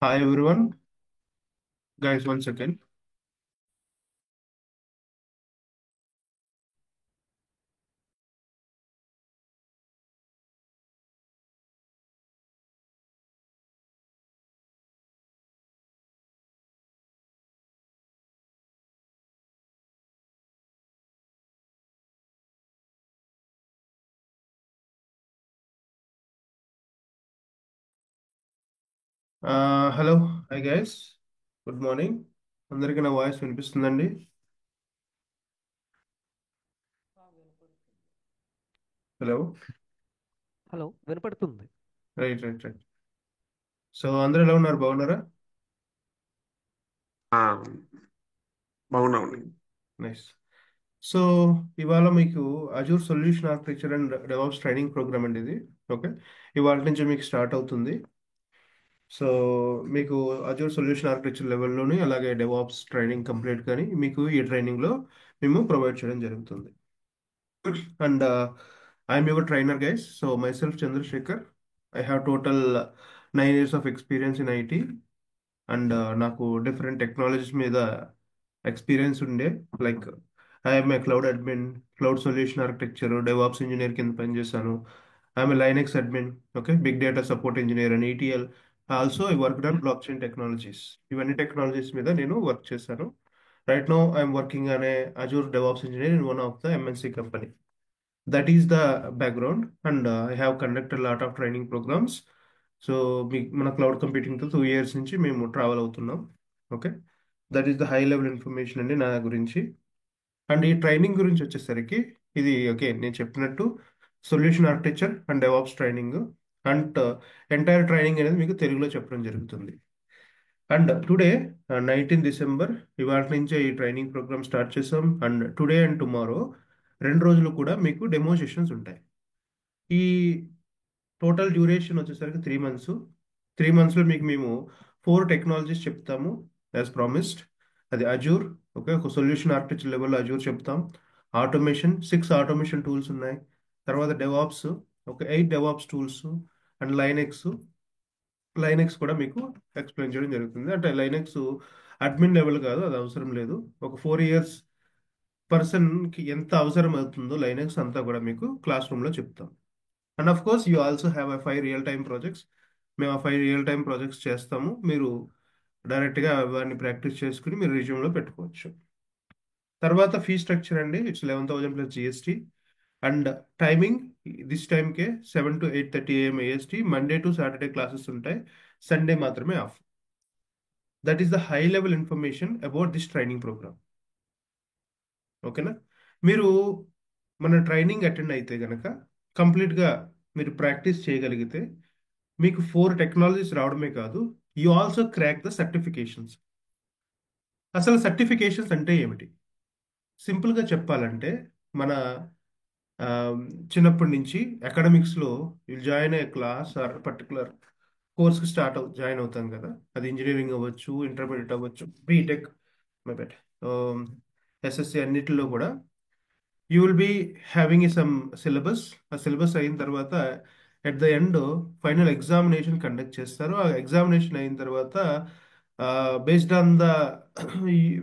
Hi everyone, guys. One second. Hello hi guys, good morning. అందరికీ నా voice వినిపిస్తుందండి? Hello. Hello, వినపడుతుంది. Right right right. So అందరూ ఎలా ఉన్నారు? బాగున్నారా? ఆ, బాగున్నామండి. నైస్. సో ఇవాళ మీకు Azure solution architecture and DevOps training program అండి ఇది. ఓకే, ఇవాళ నుంచి మీకు స్టార్ట్ అవుతుంది. సో మీకు అజూర్ సొల్యూషన్ ఆర్కిటెక్చర్ లెవెల్లోని అలాగే డెవాప్స్ ట్రైనింగ్ కంప్లీట్ కానీ మీకు ఈ ట్రైనింగ్లో మేము ప్రొవైడ్ చేయడం జరుగుతుంది. And I'm your trainer, guys. So myself, Chandrasekhar. I have total 9 years of experience in IT, and నాకు డిఫరెంట్ టెక్నాలజీస్ మీద ఎక్స్పీరియన్స్ ఉండే. Like I'm a cloud admin, cloud solution architecture, DevOps engineer కింద పనిచేశాను. I'm a Linux admin, okay, big data support engineer and ETL. Also I work on blockchain technologies. ఇవన్నీ technologies మీద నేను work చేశాను. Right now I'm working on a Azure DevOps engineer in one of the MNC company. That is the background, and I have conducted a lot of training programs. So మీ మన cloud కంప్యూటింగ్తో 2 years నుంచి మేము travel అవుతున్నాం. Okay, that is the high level information అండి నా గురించి. And ఈ ట్రైనింగ్ గురించి వచ్చేసరికి ఇది ఓకే, నేను చెప్పినట్టు solution architecture and DevOps training. And entire training అనేది మీకు తెలుగులో చెప్పడం జరుగుతుంది. అండ్ టుడే 19 డిసెంబర్ ఇవాళ నుంచే ఈ ట్రైనింగ్ ప్రోగ్రామ్ స్టార్ట్ చేసాం. అండ్ టుడే అండ్ టుమారో 2 రోజులు కూడా మీకు డెమో సెషన్స్ ఉంటాయి. ఈ టోటల్ డ్యూరేషన్ వచ్చేసరికి 3 మంత్స్. 3 మంత్స్లో మీకు మేము 4 టెక్నాలజీస్ చెప్తాము యాజ్ ప్రామిస్డ్. అది అజూర్, ఓకే, ఒక సొల్యూషన్ ఆర్కిటెక్చర్ లెవెల్లో అజూర్ చెప్తాం. ఆటోమేషన్ 6 ఆటోమేషన్ టూల్స్ ఉన్నాయి. తర్వాత డెవాప్స్ ఒక 8 డెవాప్స్ టూల్స్. అండ్ లైనెక్స్ కూడా మీకు ఎక్స్ప్లెయిన్ చేయడం జరుగుతుంది. అంటే లైనెక్స్ అడ్మిన్ లెవెల్ కాదు, అది అవసరం లేదు. ఒక 4 years పర్సన్కి ఎంత అవసరం అవుతుందో లైనెక్స్ అంతా కూడా మీకు క్లాస్ రూమ్లో చెప్తాం. And of course you also have 5 real time projects. మేము ఆ 5 రియల్ టైమ్ ప్రాజెక్ట్స్ చేస్తాము. మీరు డైరెక్ట్గా వాటిని ప్రాక్టీస్ చేసుకుని మీరు రిజ్యూమ్లో పెట్టుకోవచ్చు. తర్వాత ఫీ స్ట్రక్చర్ అండి, it's 11,000 plus GST. And timing this టైంకే 7 to 8:30 AM AST. Monday to Saturday classes ఉంటాయి, సండే మాత్రమే off. That is the high level information about this training program. ఓకేనా? మీరు మన ట్రైనింగ్ అటెండ్ అయితే కనుక కంప్లీట్గా మీరు ప్రాక్టీస్ చేయగలిగితే మీకు 4 టెక్నాలజీస్ రావడమే కాదు, you also crack the certifications. అసలు సర్టిఫికేషన్స్ అంటే ఏమిటి? సింపుల్గా చెప్పాలంటే మన ఆ, చిన్నప్పటి నుంచి అకాడమిక్స్లో will join a class or particular కోర్స్కి జాయిన్ అవుతాం కదా. అది ఇంజనీరింగ్ అవ్వచ్చు, ఇంటర్మీడియట్ అవ్వచ్చు, బీటెక్, మై బెట్, ఎస్ఎస్సి, అన్నిటిలో కూడా you will be having some syllabus. ఆ సిలబస్ అయిన తర్వాత at the end final examination conduct చేస్తారు. ఆ ఎగ్జామినేషన్ అయిన తర్వాత based on the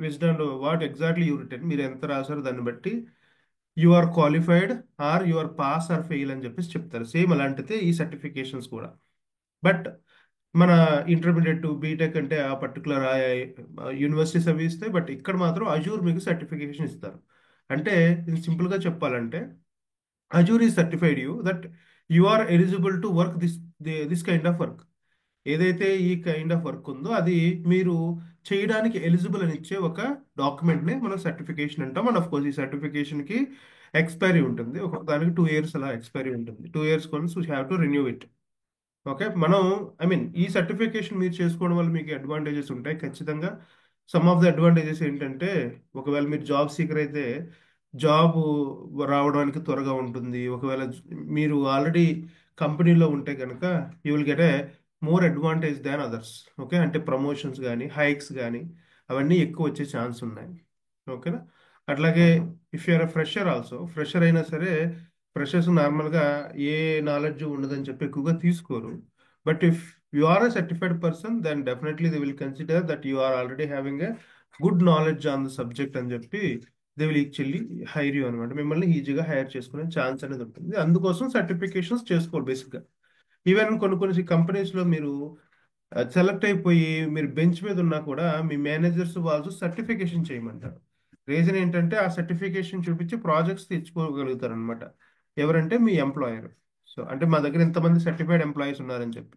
based on what exactly you return, మీరు ఎంత రాశారో దాన్ని బట్టి you are qualified or you are pass or fail అని చెప్పేసి చెప్తారు. సేమ్ అలాంటిదే ఈ సర్టిఫికేషన్స్ కూడా. బట్ మన ఇంటర్మీడియట్ టు బీటెక్ అంటే ఆ పర్టికులర్ యూనివర్సిటీస్ అవి ఇస్తాయి. బట్ ఇక్కడ మాత్రం అజూర్ మీకు సర్టిఫికేషన్ ఇస్తారు. అంటే ఇది సింపుల్గా చెప్పాలంటే అజూర్ ఈ certified you that you are eligible to work this kind of work. ఏదైతే ఈ కైండ్ ఆఫ్ వర్క్ ఉందో అది మీరు చేయడానికి ఎలిజిబుల్ అని ఇచ్చే ఒక డాక్యుమెంట్నే మనం సర్టిఫికేషన్ అంటాం. అండ్ ఆఫ్ కోర్స్ ఈ సర్టిఫికేషన్కి ఎక్స్పైరీ ఉంటుంది. ఒక దానికి 2 years అలా ఎక్స్పైరీ ఉంటుంది. 2 years once you have to renew it. Okay, మనం ఐ మీన్ ఈ సర్టిఫికేషన్ మీరు చేసుకోవడం వల్ల మీకు అడ్వాంటేజెస్ ఉంటాయి ఖచ్చితంగా. సమ్ ఆఫ్ ద అడ్వాంటేజెస్ ఏంటంటే, ఒకవేళ మీరు జాబ్ సీకర్ అయితే జాబ్ రావడానికి త్వరగా ఉంటుంది. ఒకవేళ మీరు ఆల్రెడీ కంపెనీలో ఉంటే కనుక you will get a more advantage than others. Okay, అంటే ప్రమోషన్స్ కానీ హైక్స్ కానీ అవన్నీ ఎక్కువ వచ్చే ఛాన్స్ ఉన్నాయి. ఓకేనా? అట్లాగే if you're fresher also, fresher అయినా సరే ఫ్రెషర్స్ నార్మల్గా ఏ నాలెడ్జ్ ఉండదని చెప్పి ఎక్కువగా తీసుకోరు. But if you are a certified person, then definitely they will consider that you are already having a good knowledge on the subject అని చెప్పి they will actually hire you అనమాట. మిమ్మల్ని ఈజీగా హైర్ చేసుకునే ఛాన్స్ అనేది ఉంటుంది. అందుకోసం సర్టిఫికేషన్స్ చేసుకోవాలి బేసిక్గా. ఈవెన్ కొన్ని కొన్ని కంపెనీస్లో మీరు సెలెక్ట్ అయిపోయి మీరు బెంచ్ మీద ఉన్నా కూడా మీ మేనేజర్స్ వాళ్ళు సర్టిఫికేషన్ చేయమంటారు. రీజన్ ఏంటంటే ఆ సర్టిఫికేషన్ చూపించి ప్రాజెక్ట్స్ తెచ్చుకోగలుగుతారు అనమాట. ఎవరంటే మీ ఎంప్లాయర్. సో అంటే మా దగ్గర ఇంతమంది సర్టిఫైడ్ ఎంప్లాయీస్ ఉన్నారని చెప్పి,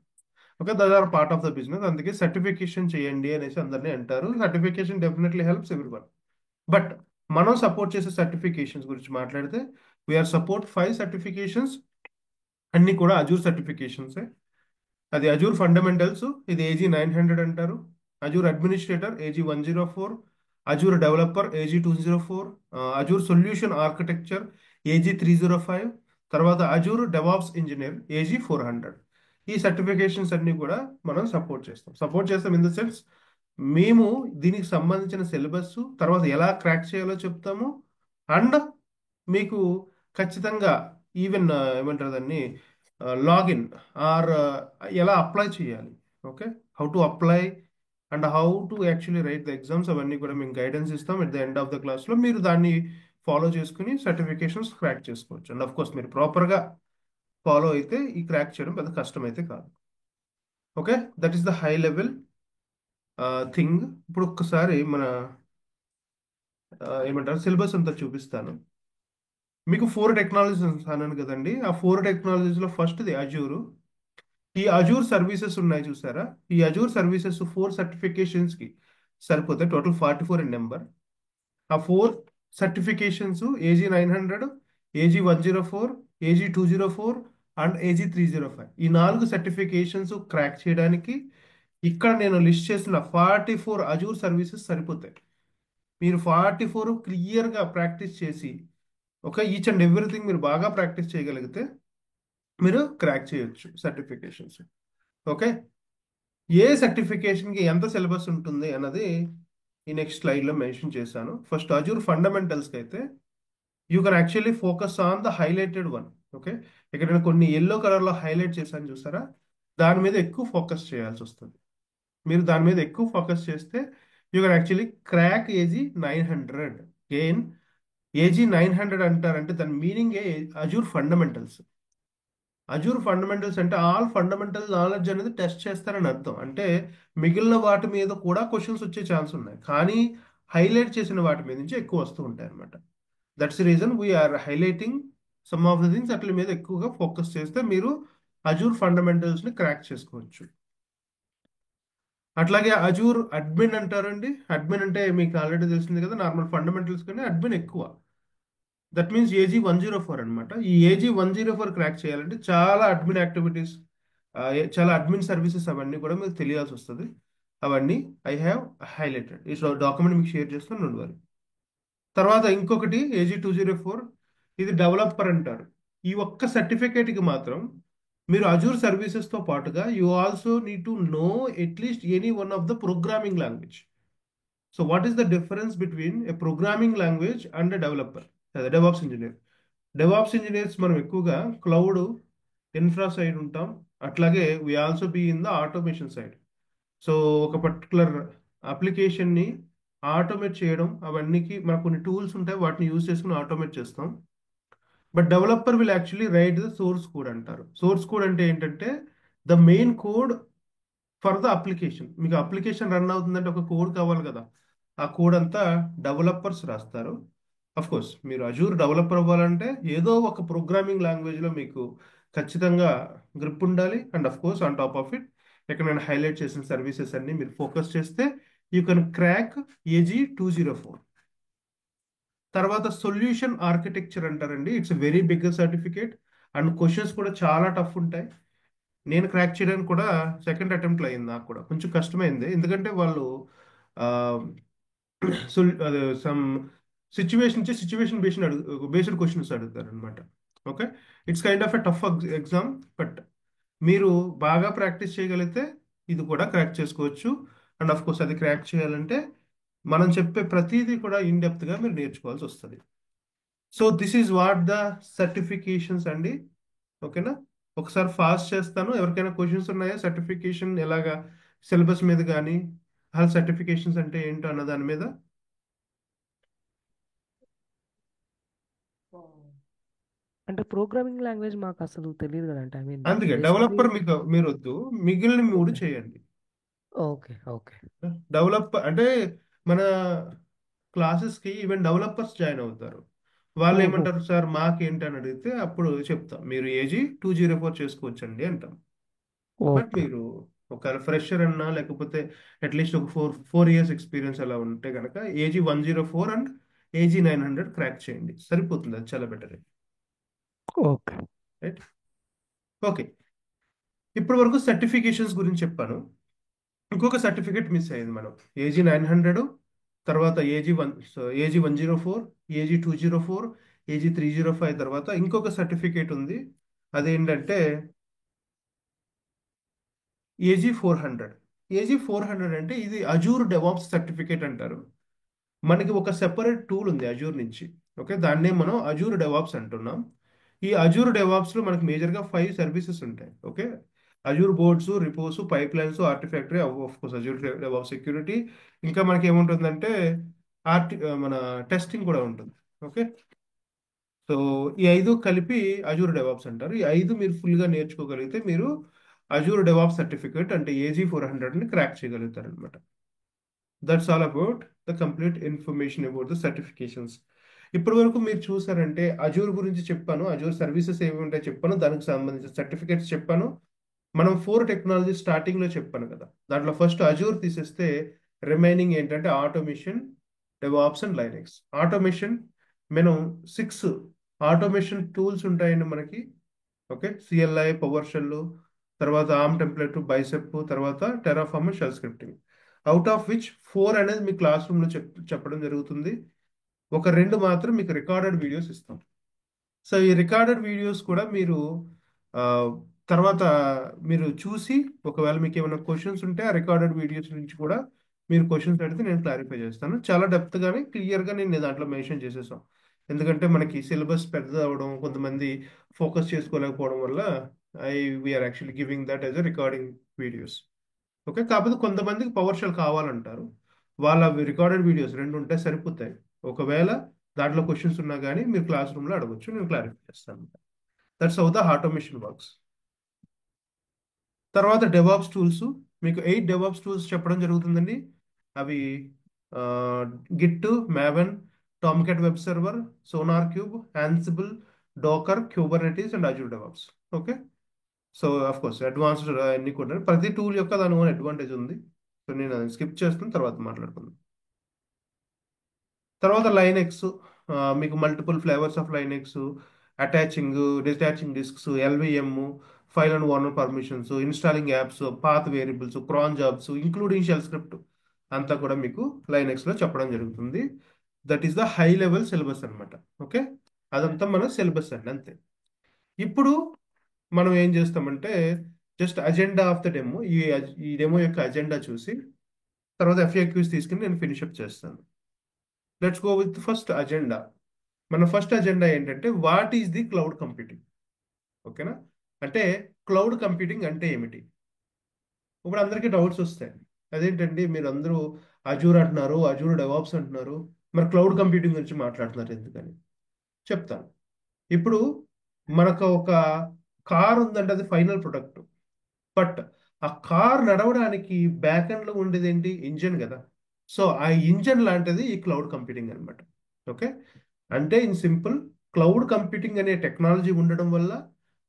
okay, that are part of the business. అందుకే సర్టిఫికేషన్ చేయండి అనేసి అందరినీ అంటారు. Certification definitely helps every one. But మనం సపోర్ట్ చేసే సర్టిఫికేషన్స్ గురించి మాట్లాడితే వీఆర్ సపోర్ట్ 5 సర్టిఫికేషన్స్, అన్ని కూడా అజూర్ సర్టిఫికేషన్స్. అది అజూర్ ఫండమెంటల్స్, ఇది AG 900 అంటారు. Azure administrator AG 104, Azure developer AG 204, Azure solution architecture AG 305, తర్వాత అజూర్ డెవాప్స్ ఇంజనీర్ AG 400. ఈ సర్టిఫికేషన్స్ అన్ని కూడా మనం సపోర్ట్ చేస్తాం ఇన్ ద సెన్స్ మేము దీనికి సంబంధించిన సిలబస్ తర్వాత ఎలా క్రాక్ చేయాలో చెప్తాము. అండ్ మీకు ఖచ్చితంగా ఈవెన్ ఏమంటారు దాన్ని లాగిన్ ఆర్ ఎలా అప్లై చేయాలి, okay, how to apply and how to actually right the exams, అవన్నీ కూడా మేము గైడెన్స్ ఇస్తాం at the end of the క్లాస్లో. మీరు దాన్ని ఫాలో చేసుకుని సర్టిఫికేషన్స్ క్రాక్ చేసుకోవచ్చు. అండ్ ఆఫ్ కోర్స్ మీరు ప్రాపర్గా ఫాలో అయితే ఈ క్రాక్ చేయడం పెద్ద కష్టం అయితే కాదు. Okay, that is the high level thing. ఇప్పుడు ఒక్కసారి మన ఏమంటారు సిలబస్ అంతా చూపిస్తాను మీకు. 4 టెక్నాలజీస్ అన్నాను కదండి. ఆ 4 టెక్నాలజీస్లో ఫస్ట్ది అజూరు. ఈ అజూర్ సర్వీసెస్ ఉన్నాయి చూసారా, ఈ అజూర్ సర్వీసెస్ 4 సర్టిఫికేషన్స్కి సరిపోతాయి. Total 44 in number. ఆ 4 certifications AG 900, AG 104, AG 204 and AG 305. ఈ 4 సర్టిఫికేషన్స్ క్రాక్ చేయడానికి ఇక్కడ నేను లిస్ట్ చేసిన 44 అజూర్ సర్వీసెస్ సరిపోతాయి. మీరు 44 క్లియర్గా ప్రాక్టీస్ చేసి ఒక ఈచ్ అండ్ ఎవ్రీథింగ్ మీరు బాగా ప్రాక్టీస్ చేయగలిగితే మీరు క్రాక్ చేయొచ్చు సర్టిఫికేషన్స్. ఓకే, ఏ సర్టిఫికేషన్కి ఎంత సిలబస్ ఉంటుంది అన్నది ఈ నెక్స్ట్ స్లైడ్లో మెన్షన్ చేశాను. ఫస్ట్ అజూర్ ఫండమెంటల్స్కి అయితే you can actually focus on the highlighted one. Okay, ఇక్కడ నేను కొన్ని ఎల్లో కలర్లో హైలైట్ చేశాను చూసారా, దాని మీద ఎక్కువ ఫోకస్ చేయాల్సి వస్తుంది. మీరు దాని మీద ఎక్కువ ఫోకస్ చేస్తే you can actually crack AG 900. Gain AG 900 అంటారంటే దాని meaning Azure fundamentals. Azure fundamentals అంటే ఆల్ ఫండమెంటల్ నాలెడ్జ్ అనేది టెస్ట్ చేస్తారని అర్థం. అంటే మిగిలిన వాటి మీద కూడా క్వశ్చన్స్ వచ్చే ఛాన్స్ ఉన్నాయి, కానీ హైలైట్ చేసిన వాటి మీద నుంచి ఎక్కువ వస్తూ ఉంటాయి అనమాట. That's the reason we are highlighting some of the things. అట్ల మీద ఎక్కువగా ఫోకస్ చేస్తే మీరు అజూర్ ఫండమెంటల్స్ని క్రాక్ చేసుకోవచ్చు. అట్లాగే అజూర్ అడ్మిన్ అంటారండి. అడ్మిన్ అంటే మీకు ఆల్రెడీ తెలిసింది కదా, నార్మల్ ఫండమెంటల్స్ కానీ అడ్మిన్ ఎక్కువ. దట్ మీన్స్ AG 104 అనమాట. ఈ AG 104 క్రాక్ చేయాలంటే చాలా అడ్మిన్ యాక్టివిటీస్, చాలా అడ్మిన్ సర్వీసెస్ అవన్నీ కూడా మీకు తెలియాల్సి వస్తుంది. అవన్నీ ఐ హ్యావ్ హైలైటెడ్. ఈ డాక్యుమెంట్ మీకు షేర్ చేస్తాను, డోంట్ వరీ. తర్వాత ఇంకొకటి AG 204, ఇది డెవలపర్ అంటారు. ఈ ఒక్క సర్టిఫికేట్కి మాత్రం మీరు అజూర్ సర్వీసెస్తో పాటుగా you also need to know at least any one of the programming language. So what is the difference between a programming language and a developer, DevOps engineer? DevOps engineers మనం ఎక్కువగా క్లౌడ్ ఇన్ఫ్రా సైడ్ ఉంటాం, అట్లాగే we also be in the automation side. So ఒక particular అప్లికేషన్ని automate చేయడం, అవన్నీకి మనకు కొన్ని టూల్స్ ఉంటాయి, వాటిని యూజ్ చేసుకుని ఆటోమేట్ చేస్తాం. But developer will actually right the source code అంటారు. సోర్స్ కోడ్ అంటే ఏంటంటే the main code for the application. మీకు అప్లికేషన్ రన్ అవుతుందంటే ఒక కోడ్ కావాలి కదా, ఆ కోడ్ అంతా డెవలపర్స్ రాస్తారు. అఫ్ కోర్స్ మీరు అజూర్ డెవలపర్ అవ్వాలంటే ఏదో ఒక ప్రోగ్రామింగ్ లాంగ్వేజ్లో మీకు ఖచ్చితంగా గ్రిప్ ఉండాలి. And of course on top of it ఇక్కడ నేను హైలైట్ చేసిన సర్వీసెస్ అన్ని మీరు ఫోకస్ చేస్తే యూ కెన్ క్రాక్ AG 204. తర్వాత సొల్యూషన్ ఆర్కిటెక్చర్ అంటారండి. It's very big certificate and questions కూడా చాలా టఫ్ ఉంటాయి. నేను క్రాక్ చేయడానికి కూడా సెకండ్ అటెంప్ట్లో అయింది, నాకు కూడా కొంచెం కష్టమైంది. ఎందుకంటే వాళ్ళు సమ్ సిచ్యువేషన్ బేస్డ్ క్వశ్చన్స్ అడుగుతారు అనమాట. Okay, it's kind of a tough exam. But మీరు బాగా ప్రాక్టీస్ చేయగలిగితే ఇది కూడా క్రాక్ చేసుకోవచ్చు. అండ్ ఆఫ్ కోర్స్ అది క్రాక్ చేయాలంటే మనం చెప్పే ప్రతిదీ కూడా ఇన్ డెప్త్గా మీరు నేర్చుకోవాల్సి వస్తుంది. So this is what the certifications అండి. ఓకేనా? ఒకసారి ఫాస్ట్ చేస్తాను. ఎవరికైనా క్వశ్చన్స్ ఉన్నాయా సర్టిఫికేషన్ ఎలాగా, సిలబస్ మీద కానీ అసలు సర్టిఫికేషన్స్ అంటే ఏంటో అన్న దాని మీద? అంటే ప్రోగ్రామింగ్ లాంగ్వేజ్ మాకు అసలు తెలియదు కదండి. ఐ మీన్ అందుకే బేసికలీ. డెవలపర్ మీకు మీరు వద్దు, మిగిలిన మూడు ఓకే, చేయండి. ఓకే, ఓకే, డెవలప్ అంటే మన క్లాసెస్కి ఈవెన్ డెవలపర్స్ జాయిన్ అవుతారు. వాళ్ళు ఓహో, ఏమంటారు, సార్ మాకేంటి అని అడిగితే అప్పుడు చెప్తాం మీరు ఏజీ 204 చేసుకోవచ్చండి అంటాం. బట్ ఓకే, మీరు ఒక ఫ్రెషర్ అన్నా లేకపోతే అట్లీస్ట్ ఒక ఫోర్ ఇయర్స్ ఎక్స్పీరియన్స్ అలా ఉంటే కనుక ఏజీ 104 అండ్ ఏజీ 900 క్రాక్ చేయండి, సరిపోతుంది. అది చాలా బెటర్. ఓకే. రైట్. ఓకే. ఇప్పటి వరకు సర్టిఫికేషన్స్ గురించి చెప్పాను. ఇంకొక సర్టిఫికేట్ మిస్ అయ్యింది మనం. ఏజీ 900, తర్వాత ఏజీ 104, ఏజీ 204, ఏజీ 305 తర్వాత ఇంకొక సర్టిఫికేట్ ఉంది. అదేంటంటే ఏజీ 400. ఏజీ 400 అంటే ఇది అజూర్ డెవాప్స్ సర్టిఫికేట్ అంటారు. మనకి ఒక సెపరేట్ టూల్ ఉంది అజూర్ నుంచి. ఓకే, దాన్నే మనం అజూర్ డెవాప్స్ అంటున్నాం. ఈ అజూర్ డెవాప్స్ లో మనకి మేజర్ గా 5 సర్వీసెస్ ఉంటాయి. Okay, Azure boards, repos, pipelines, artifactory, of course Azure DevOps security. ఇంకా మనకి ఏముంటుందంటే మన టెస్టింగ్ కూడా ఉంటుంది. ఓకే, సో ఈ ఐదు కలిపి అజూర్ డెవాప్స్ అంటారు. ఈ ఐదు మీరు ఫుల్ గా నేర్చుకోగలిగితే మీరు అజూర్ డెవాప్స్ సర్టిఫికేట్ అంటే ఏజీ 400 ని క్రాక్ చేయగలుగుతారు అనమాట. That's all about the complete information about the certifications. ఇప్పటి వరకు మీరు చూసారంటే అజూర్ గురించి చెప్పాను, అజూర్ సర్వీసెస్ ఏమి ఉంటాయో చెప్పాను, దానికి సంబంధించిన సర్టిఫికేట్స్ చెప్పాను. మనం 4 టెక్నాలజీ స్టార్టింగ్ లో చెప్పాను కదా, దాంట్లో ఫస్ట్ అజూర్ తీసేస్తే రిమైనింగ్ ఏంటంటే automation, DevOps and Linux. Automation మనం 6 ఆటోమేషన్ టూల్స్ ఉంటాయండి మనకి. ఓకే, సిఎల్ఐ, పవర్ షెల్, తర్వాత ఆర్మ్ టెంప్లెట్, బైసెప్, తర్వాత Terraform, shell scripting. Out of which 4 అనేది మీ క్లాస్ రూమ్ లో చెప్పడం జరుగుతుంది. ఒక 2 మాత్రం మీకు రికార్డెడ్ వీడియోస్ ఇస్తాం. సో ఈ రికార్డెడ్ వీడియోస్ కూడా మీరు ఆ, తర్వాత మీరు చూసి ఒకవేళ మీకు ఏమైనా క్వశ్చన్స్ ఉంటే ఆ రికార్డెడ్ వీడియోస్ నుంచి కూడా మీరు క్వశ్చన్స్ అడిగితే నేను క్లారిఫై చేస్తాను. చాలా డెప్త్ గానే క్లియర్ గా నేను దాంట్లో మెన్షన్ చేసేసాం. ఎందుకంటే మనకి సిలబస్ పెద్ద అవడం, కొంతమంది ఫోకస్ చేసుకోలేకపోవడం వల్ల we are actually giving that as a recording videos. Okay, కాకపోతే కొంతమందికి పవర్ షెల్ కావాలంటారు. వాళ్ళ రికార్డెడ్ వీడియోస్ 2 ఉంటే సరిపోతాయి. ఒకవేళ దాంట్లో క్వశ్చన్స్ ఉన్నా కానీ మీరు క్లాస్ రూమ్ లో అడగొచ్చు, నేను క్లారిఫై చేస్తాను. That's how the automation works. తర్వాత డెవాప్స్ టూల్స్, మీకు 8 డెవాప్స్ టూల్స్ చెప్పడం జరుగుతుందండి. అవి Git, Maven, Tomcat web server, SonarQube, Ansible, Docker, Kubernetes and Azure DevOps. Okay, so of course advanced అన్ని కూడా ప్రతి టూల్ యొక్క దాని ఓన్ అడ్వాంటేజ్ ఉంది. సో నేను అది స్కిప్ చేస్తాను, తర్వాత మాట్లాడుకుందాం. తర్వాత లైనెక్స్, మీకు multiple flavours of Linux, attaching, detaching disks, LVM, file and owner permissions, installing apps, path variables, cron jobs, including shell script అంతా కూడా మీకు లైనెక్స్ లో చెప్పడం జరుగుతుంది. That is the high level syllabus అన్నమాట. ఓకే, అదంతా మన సిలబస్ అండి, అంతే. ఇప్పుడు మనం ఏం చేస్తామంటే just agenda of the demo, ఈ డెమో యొక్క అజెండా చూసి తర్వాత ఎఫ్ఏక్యూస్ తీసుకుని నేను ఫినిష్ అప్ చేస్తాను. Let's go with first agenda. మన ఫస్ట్ అజెండా ఏంటంటే what is the cloud computing. ఓకేనా, అంటే క్లౌడ్ కంప్యూటింగ్ అంటే ఏమిటి? ఇప్పుడు అందరికీ డౌట్స్ వస్తాయి. అదేంటండి మీరు అందరూ అజూర్ అంటున్నారు, అజూర్ డెవాప్స్ అంటున్నారు, మరి క్లౌడ్ కంప్యూటింగ్ గురించి మాట్లాడుతున్నారు ఎందుకని చెప్తాను. ఇప్పుడు మనకు ఒక కార్ ఉందంటే అది ఫైనల్ ప్రొడక్ట్. బట్ ఆ కార్ నడవడానికి బ్యాక్ ఎండ్ లో ఉండేది ఏంటి? ఇంజన్ కదా. సో ఆ ఇంజన్ లాంటిది ఈ క్లౌడ్ కంప్యూటింగ్ అన్నమాట. ఓకే, అంటే ఇన్ సింపుల్, క్లౌడ్ కంప్యూటింగ్ అనే టెక్నాలజీ ఉండడం వల్ల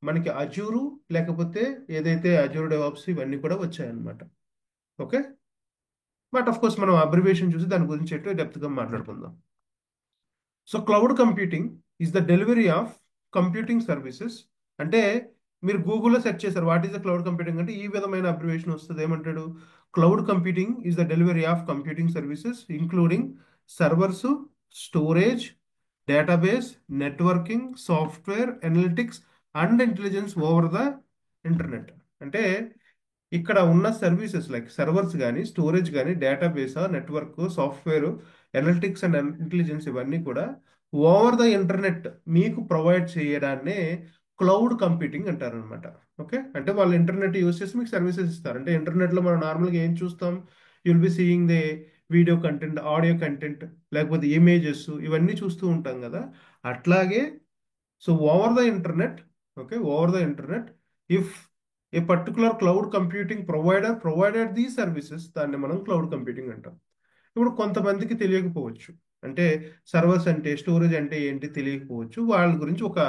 మనకి అజూరు లేకపోతే ఏదైతే అజూర్ డెవాప్స్ ఇవన్నీ కూడా వచ్చాయన్నమాట. ఓకే, బట్ ఆఫ్ కోర్స్ మనం అబ్రివేషన్ చూసి దాని గురించి ఎటు డెప్త్ గా మాట్లాడుకుందాం. So cloud computing is the delivery of computing services. అంటే మీరు గూగుల్లో సెర్చ్ చేశారు what is the cloud computing అంటే ఈ విధమైన అబ్రివేషన్ వస్తుంది. ఏమంటాడు? Cloud computing is the delivery of computing services including servers, storage, database, networking, software, analytics and intelligence over the internet. అంటే ఇక్కడ ఉన్న సర్వీసెస్ లైక్ సర్వర్స్ కానీ, స్టోరేజ్ కానీ, database, network, software, analytics and intelligence ఇవన్నీ కూడా over the internet మీకు provide చేయడాన్నే cloud computing అంటారు అనమాట. ఓకే, అంటే వాళ్ళు ఇంటర్నెట్ యూస్ చేసి మీకు సర్వీసెస్ ఇస్తారు. అంటే ఇంటర్నెట్లో మనం నార్మల్గా ఏం చూస్తాం, you'll be seeing they video content, audio content, లేకపోతే ఇమేజెస్, ఇవన్నీ చూస్తూ ఉంటాం కదా. అట్లాగే so over the internet, okay, over the internet, if A particular cloud computing provider provided దీ సర్వీసెస్, దాన్ని మనం క్లౌడ్ కంప్యూటింగ్ అంటాం. ఇప్పుడు కొంతమందికి తెలియకపోవచ్చు, అంటే సర్వర్స్ అంటే స్టోరేజ్ అంటే ఏంటి తెలియకపోవచ్చు. వాళ్ళ గురించి ఒక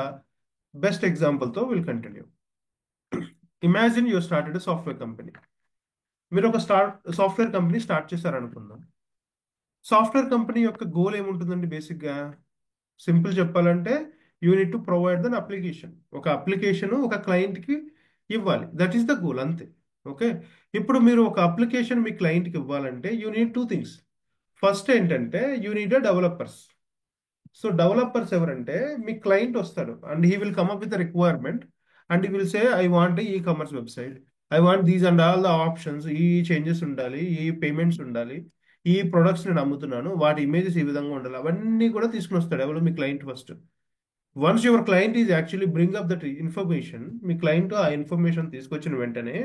బెస్ట్ ఎగ్జాంపుల్తో will continue. Imagine you started software company. మీరు ఒక సాఫ్ట్వేర్ కంపెనీ స్టార్ట్ చేశారనుకుందాం. సాఫ్ట్వేర్ కంపెనీ యొక్క గోల్ ఏముంటుందండి బేసిక్గా? సింపుల్ చెప్పాలంటే you need to provide than application. ఒక అప్లికేషన్ ఒక క్లయింట్కి ఇవ్వాలి, దట్ ఈస్ ద గోల్, అంతే. ఓకే, ఇప్పుడు మీరు ఒక అప్లికేషన్ మీ క్లయింట్కి ఇవ్వాలంటే you need two things. First ఏంటంటే you need developers. So developers ఎవరంటే మీ క్లయింట్ వస్తాడు and he will come up with requirement and he will say I want ఈ commerce website, I want these and all the options, ఈ changes ఉండాలి, ఈ payments ఉండాలి, ఈ ప్రొడక్ట్స్ నేను అమ్ముతున్నాను, వాటి ఇమేజెస్ ఈ విధంగా ఉండాలి, అవన్నీ కూడా తీసుకుని వస్తాడు ఎవరు? మీ client first. Once your client is actually bring up that information, మీ క్లయింట్ ఆ ఇన్ఫర్మేషన్ తీసుకొచ్చిన వెంటనే,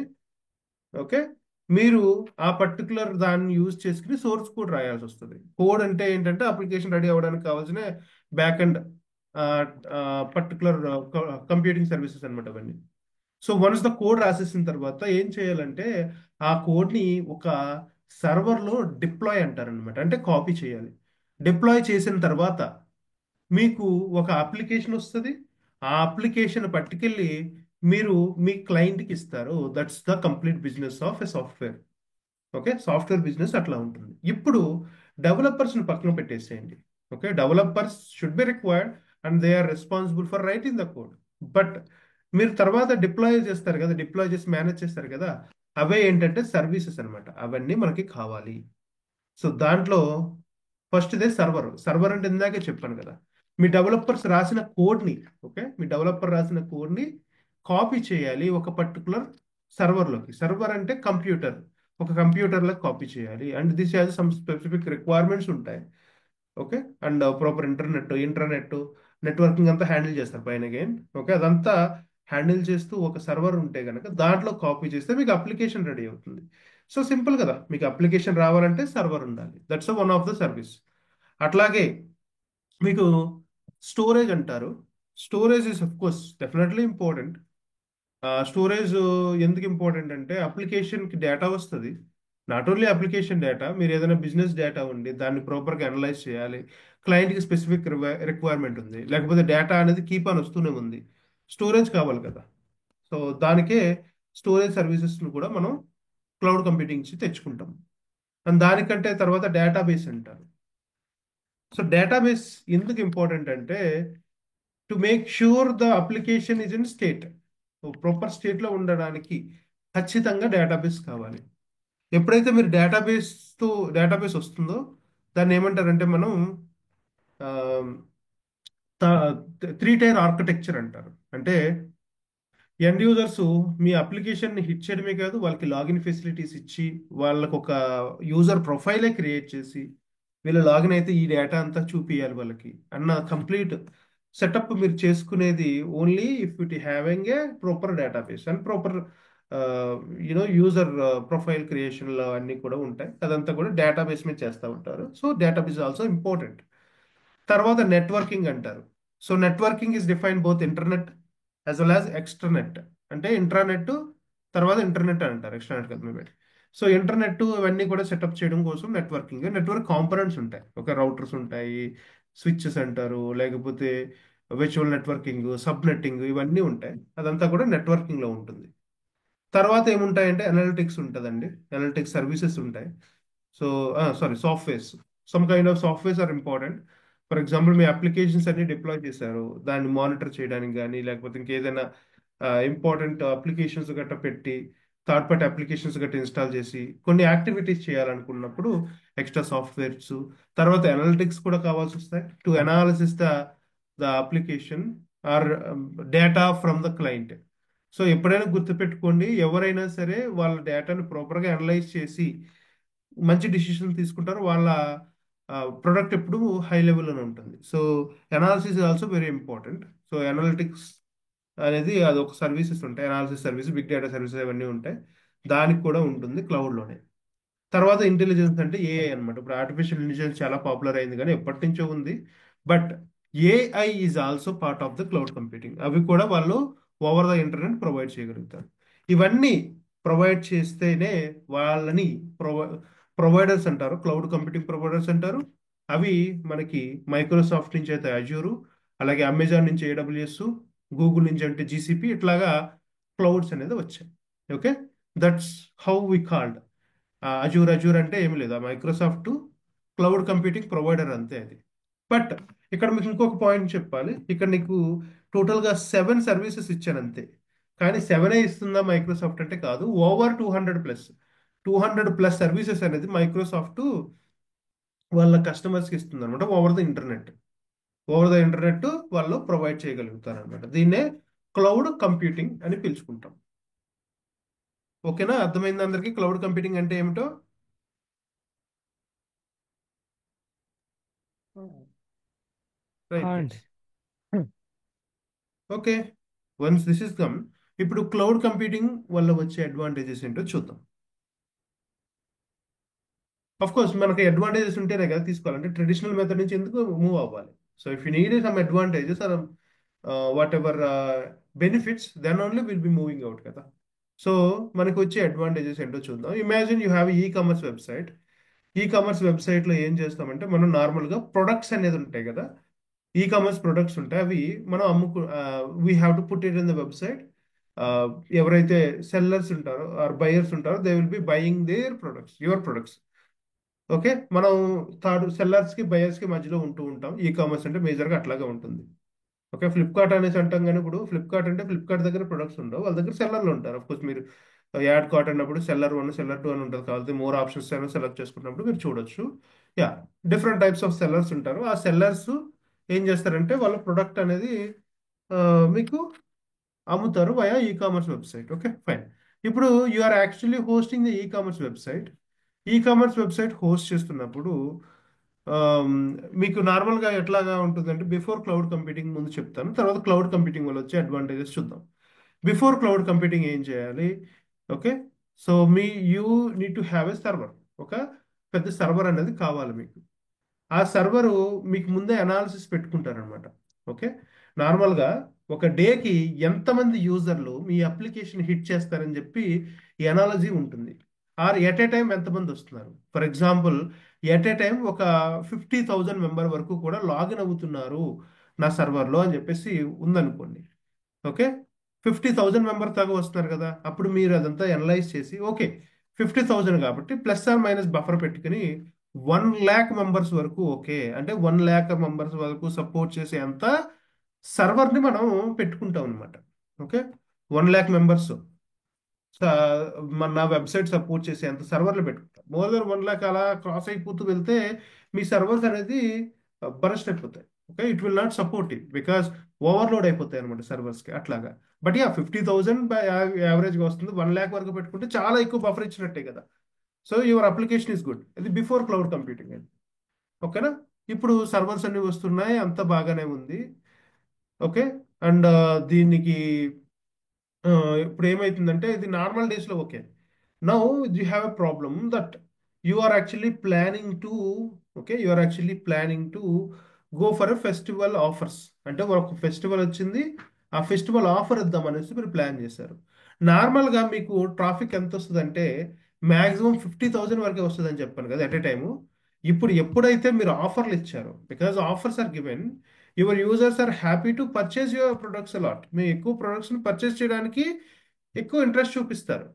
ఓకే, మీరు ఆ పర్టికులర్ దాన్ని యూజ్ చేసుకుని సోర్స్ కోడ్ రాయాల్సి వస్తుంది. కోడ్ అంటే ఏంటంటే అప్లికేషన్ రెడీ అవ్వడానికి కావాల్సిన back and particular computing services అనమాట అవన్నీ. సో వన్స్ ద కోడ్ రాసేసిన తర్వాత ఏం చేయాలంటే ఆ కోడ్ని ఒక సర్వర్లో డిప్లాయ్ అంటారనమాట, అంటే కాపీ చేయాలి. డిప్లాయ్ చేసిన తర్వాత మీకు ఒక అప్లికేషన్ వస్తుంది. ఆ అప్లికేషన్ పట్టుకెళ్ళి మీరు మీ క్లయింట్కి ఇస్తారు. That's the complete business of a software. Okay, software business అట్లా ఉంటుంది. ఇప్పుడు డెవలపర్స్ని పక్కన పెట్టేసేయండి. Okay, developers should be required and they are responsible for writing the code. But మీరు తర్వాత డిప్లాయ్ చేస్తారు కదా, డిప్లాయ్ చేసి మేనేజ్ చేస్తారు కదా, అవే ఏంటంటే సర్వీసెస్ అన్నమాట. అవన్నీ మనకి కావాలి. సో దాంట్లో ఫస్ట్ ఇదే సర్వర్. సర్వర్ అంటే ఇందాకే చెప్పాను కదా, మీ డెవలపర్స్ రాసిన కోడ్ని, ఓకే, మీ డెవలపర్ రాసిన కోడ్ని కాపీ చేయాలి ఒక పర్టికులర్ సర్వర్లోకి. సర్వర్ అంటే కంప్యూటర్, ఒక కంప్యూటర్లో కాపీ చేయాలి. And this has some specific requirements ఉంటాయి. Okay, and proper internet networking అంతా హ్యాండిల్ చేస్తారు పైన అగైన్. ఓకే, అదంతా హ్యాండిల్ చేస్తూ ఒక సర్వర్ ఉంటే కనుక దాంట్లో కాపీ చేస్తే మీకు అప్లికేషన్ రెడీ అవుతుంది. సో సింపుల్ కదా, మీకు అప్లికేషన్ రావాలంటే సర్వర్ ఉండాలి. That's one of the service. అట్లాగే మీకు స్టోరేజ్ అంటారు. Storage is of course definitely important. Storage ఎందుకు ఇంపార్టెంట్ అంటే అప్లికేషన్కి డేటా వస్తుంది. నాట్ ఓన్లీ అప్లికేషన్ డేటా, మీరు ఏదైనా బిజినెస్ డేటా ఉండి దాన్ని ప్రాపర్గా అనలైజ్ చేయాలి. క్లయింట్కి స్పెసిఫిక్ రిక్వైర్మెంట్ ఉంది, లేకపోతే డేటా అనేది కీప్ అని వస్తూనే ఉంది, స్టోరేజ్ కావాలి కదా. సో దానికే స్టోరేజ్ సర్వీసెస్ను కూడా మనం క్లౌడ్ కంప్యూటింగ్ నుంచి తెచ్చుకుంటాం. అండ్ దానికంటే తర్వాత డేటాబేస్ అంటారు. సో డేటాబేస్ ఎందుకు ఇంపార్టెంట్ అంటే to make sure the application is in state. Proper స్టేట్లో ఉండడానికి ఖచ్చితంగా డేటాబేస్ కావాలి. ఎప్పుడైతే మీరు డేటాబేస్ వస్తుందో దాన్ని ఏమంటారంటే మనం త్రీ టైర్ ఆర్కిటెక్చర్ అంటారు. అంటే ఎండ్ యూజర్స్ మీ అప్లికేషన్ని హిట్ చేయడమే కాదు, వాళ్ళకి లాగిన్ ఫెసిలిటీస్ ఇచ్చి వాళ్ళకు ఒక యూజర్ ప్రొఫైలే క్రియేట్ చేసి వీళ్ళు లాగిన్ అయితే ఈ డేటా అంతా చూపియాలి వాళ్ళకి అన్న కంప్లీట్ సెటప్ మీరు చేసుకునేది only if it having a proper database and proper user profile క్రియేషన్లో అన్నీ కూడా ఉంటాయి. అదంతా కూడా డేటాబేస్ మీద చేస్తూ ఉంటారు. So database also important. తర్వాత నెట్వర్కింగ్ అంటారు. So networking is define both internet as well as extranet. అంటే ఇంట్రానెట్ తర్వాత ఇంటర్నెట్ అంటారు, ఎక్స్టర్నెట్ కదా మేము. సో ఇంటర్నెట్ ఇవన్నీ కూడా సెటప్ చేయడం కోసం నెట్వర్క్ కాంపనెంట్స్ ఉంటాయి. ఒక రౌటర్స్ ఉంటాయి, స్విచ్చెస్ అంటారు, లేకపోతే విర్చువల్ నెట్వర్కింగ్, సబ్ నెట్టింగ్, ఇవన్నీ ఉంటాయి. అదంతా కూడా నెట్వర్కింగ్లో ఉంటుంది. తర్వాత ఏముంటాయంటే అనలిటిక్స్ ఉంటుందండి, అనలిటిక్స్ సర్వీసెస్ ఉంటాయి. So sorry, softwares, some kind of softwares are important. For example మీ అప్లికేషన్స్ అన్ని డిప్లాయ్ చేశారు, దాన్ని మానిటర్ చేయడానికి కానీ లేకపోతే ఇంకేదైనా ఇంపార్టెంట్ అప్లికేషన్స్ గట్రా పెట్టి థర్డ్ పార్టీ అప్లికేషన్స్ గట్రా ఇన్స్టాల్ చేసి కొన్ని యాక్టివిటీస్ చేయాలనుకున్నప్పుడు ఎక్స్ట్రా సాఫ్ట్వేర్స్, తర్వాత అనలిటిక్స్ కూడా కావాల్సి వస్తాయి to analysis the application or data from the client. So ఎప్పుడైనా గుర్తుపెట్టుకోండి, ఎవరైనా సరే వాళ్ళ డేటాను ప్రాపర్గా అనలైజ్ చేసి మంచి డిసిషన్ తీసుకుంటారు, వాళ్ళ ప్రొడక్ట్ ఎప్పుడు హై లెవెల్లోనే ఉంటుంది. So analysis is also very important. So analytics అనేది అది ఒక సర్వీసెస్ ఉంటాయి, analysis service, big data services అవన్నీ ఉంటాయి. దానికి కూడా ఉంటుంది క్లౌడ్లోనే. తర్వాత ఇంటెలిజెన్స్ అంటే ఏఐ అనమాట. ఇప్పుడు ఆర్టిఫిషియల్ ఇంటెలిజెన్స్ చాలా పాపులర్ అయింది కానీ ఎప్పటి నుంచో ఉంది. But AI is also part of the cloud computing. అవి కూడా వాళ్ళు ఓవర్ ద ఇంటర్నెట్ ప్రొవైడ్ చేయగలుగుతారు. ఇవన్నీ ప్రొవైడ్ చేస్తేనే వాళ్ళని ప్రొవైడర్స్ అంటారు, క్లౌడ్ కంప్యూటింగ్ ప్రొవైడర్స్ అంటారు. అవి మనకి మైక్రోసాఫ్ట్ నుంచి అయితే అజూరు, అలాగే అమెజాన్ నుంచి ఏడబ్ల్యూఎస్, గూగుల్ నుంచి అంటే జీసీపీ, ఇట్లాగా క్లౌడ్స్ అనేది వచ్చాయి. Okay, that's how we called Azure అంటే ఏమి లేదు, మైక్రోసాఫ్ట్ క్లౌడ్ కంప్యూటింగ్ ప్రొవైడర్ అంతే అది. బట్ ఇక్కడ మీకు ఇంకొక పాయింట్ చెప్పాలి. ఇక్కడ నీకు టోటల్గా 7 సర్వీసెస్ ఇచ్చాను అంతే. కానీ 7 ఇస్తుందా మైక్రోసాఫ్ట్ అంటే కాదు, ఓవర్ 200+. 200+ సర్వీసెస్ అనేది మైక్రోసాఫ్ట్ వాళ్ళ కస్టమర్స్కి ఇస్తుంది అనమాట. ఓవర్ ద ఇంటర్నెట్ వాళ్ళు ప్రొవైడ్ చేయగలుగుతారు అనమాట. దీన్నే క్లౌడ్ కంప్యూటింగ్ అని పిలుచుకుంటాం. ఓకేనా, అర్థమైంది అందరికీ క్లౌడ్ కంప్యూటింగ్ అంటే ఏమిటో? రైట్ అండి. Guys. Okay, once this is come, ఇప్పుడు క్లౌడ్ కంప్యూటింగ్ వల్ల వచ్చే అడ్వాంటేజెస్ ఏంటో చూద్దాం. అఫ్ కోర్స్ మనకి అడ్వాంటేజెస్ ఉంటేనే కదా తీసుకోవాలంటే, ట్రెడిషనల్ మెథడ్ నుంచి ఎందుకు మూవ్ అవ్వాలి? So if you need some advantages or whatever benefits, then only will be moving out కదా. సో మనకు వచ్చే అడ్వాంటేజెస్ ఏంటో చూద్దాం. Imagine you have e commerce website. E commerce వెబ్సైట్లో ఏం చేస్తామంటే, మనం నార్మల్గా ప్రొడక్ట్స్ అనేది ఉంటాయి కదా, ఈ కామర్స్ ప్రొడక్ట్స్ ఉంటాయి. అవి మనం we have to put it in the website. ఎవరైతే సెల్లర్స్ ఉంటారో ఆర్ బయర్స్ ఉంటారో, they will be buying their products, your products. Okay, మనం థర్డ్ సెల్లర్స్ కి బయర్స్ కి మధ్యలో ఉంటూ ఉంటాం. ఈ కామర్స్ అంటే మేజర్గా అట్లాగే ఉంటుంది. ఓకే, ఫ్లిప్కార్ట్ అనేసి అంటాం కానీ ఇప్పుడు ఫ్లిప్కార్ట్ అంటే ఫ్లిప్కార్ట్ దగ్గర ప్రొడక్ట్స్ ఉండవు, వాళ్ళ దగ్గర సెల్లర్లు ఉంటారు. అఫ్ కోర్స్ మీరు యాడ్ కార్ట్ అన్నప్పుడు సెల్లర్ 1 సెల్లర్ 2 అని ఉంటుంది. కాబట్టి మోర్ ఆప్షన్స్ సెలెక్ట్ చేసుకున్నప్పుడు మీరు చూడొచ్చు. Yeah, different types of sellers ఉంటారు. ఆ సెల్లర్స్ ఏం చేస్తారంటే వాళ్ళ ప్రొడక్ట్ అనేది ఆ, మీకు అమ్ముతారు via e commerce website. Okay fine. ఇప్పుడు you are actually hosting the e commerce website. E commerce website host చేస్తున్నప్పుడు ఆమ్, మీకు నార్మల్గా ఎట్లాగా ఉంటుందంటే, బిఫోర్ క్లౌడ్ కంప్యూటింగ్ ముందు చెప్తాను, తర్వాత క్లౌడ్ కంప్యూటింగ్ వల్ల వచ్చే అడ్వాంటేజెస్ చూద్దాం. బిఫోర్ క్లౌడ్ కంప్యూటింగ్ ఏం చేయాలి? Okay, so you need to have a server. ఒక పెద్ద సర్వర్ అనేది కావాలి మీకు. ఆ సర్వరు మీకు ముందే అనాలిసిస్ పెట్టుకుంటారనమాట. ఓకే, నార్మల్గా ఒక డేకి ఎంతమంది యూజర్లు మీ అప్లికేషన్ హిట్ చేస్తారని చెప్పి ఈ అనాలజీ ఉంటుంది. ఆర్ ఎట్ ఏ టైం ఎంతమంది వస్తున్నారు. For example, at a time ఒక 50,000 మెంబర్ వరకు కూడా లాగిన్ అవుతున్నారు నా సర్వర్లో అని చెప్పేసి ఉందనుకోండి. ఓకే, 50,000 మెంబర్ దాకా వస్తున్నారు కదా, అప్పుడు మీరు అదంతా అనలైజ్ చేసి ఓకే 50,000 కాబట్టి ప్లస్ ఆర్ మైనస్ బఫర్ పెట్టుకుని 1 lakh మెంబర్స్ వరకు, ఓకే అంటే 1 lakh మెంబర్స్ వరకు సపోర్ట్ చేసే అంత సర్వర్ని మనం పెట్టుకుంటాం అనమాట. ఓకే, 1 lakh మెంబర్స్ మన నా వెబ్సైట్ సపోర్ట్ చేసే అంత సర్వర్లు పెట్టుకుంటాం. మోర్ దెన్ 1 lakh అలా క్రాస్ అయిపోతూ వెళ్తే మీ సర్వర్స్ అనేది బరస్ట్ అయిపోతాయి. Okay, it will not support it because overload అయిపోతాయి అనమాట సర్వర్స్కి అట్లాగా. బట్ యా 50,000 యావరేజ్గా వస్తుంది. 1 lakh వరకు పెట్టుకుంటే చాలా ఎక్కువ బఫర్ ఇచ్చినట్టే కదా. So your application is good. ఇది బిఫోర్ క్లౌడ్ కంప్యూటింగ్ అండి. ఓకేనా, ఇప్పుడు సర్వర్స్ అన్ని వస్తున్నాయి, అంత బాగానే ఉంది. ఓకే, అండ్ దీనికి ఆ, ఇప్పుడు ఏమైతుందంటే, ఇది నార్మల్ డేస్లో okay. Now you have a problem that you are actually planning to okay you are actually planning to go for a festival offers. అంటే ఒక ఫెస్టివల్ వచ్చింది, ఆ ఫెస్టివల్ ఆఫర్ ఇద్దాం అనేసి మీరు ప్లాన్ చేశారు. నార్మల్గా మీకు ట్రాఫిక్ ఎంత వస్తుంది అంటే మ్యాక్సిమం 50,000 వరకే వస్తుంది అని చెప్పాను కదా ఎట్ ఏ టైము. ఇప్పుడు ఎప్పుడైతే మీరు ఆఫర్లు ఇచ్చారో, because offers are given, your users are happy to purchase your products a lot. మీ ఎక్కువ ప్రొడక్ట్స్ని పర్చేస్ చేయడానికి ఎక్కువ ఇంట్రెస్ట్ చూపిస్తారు.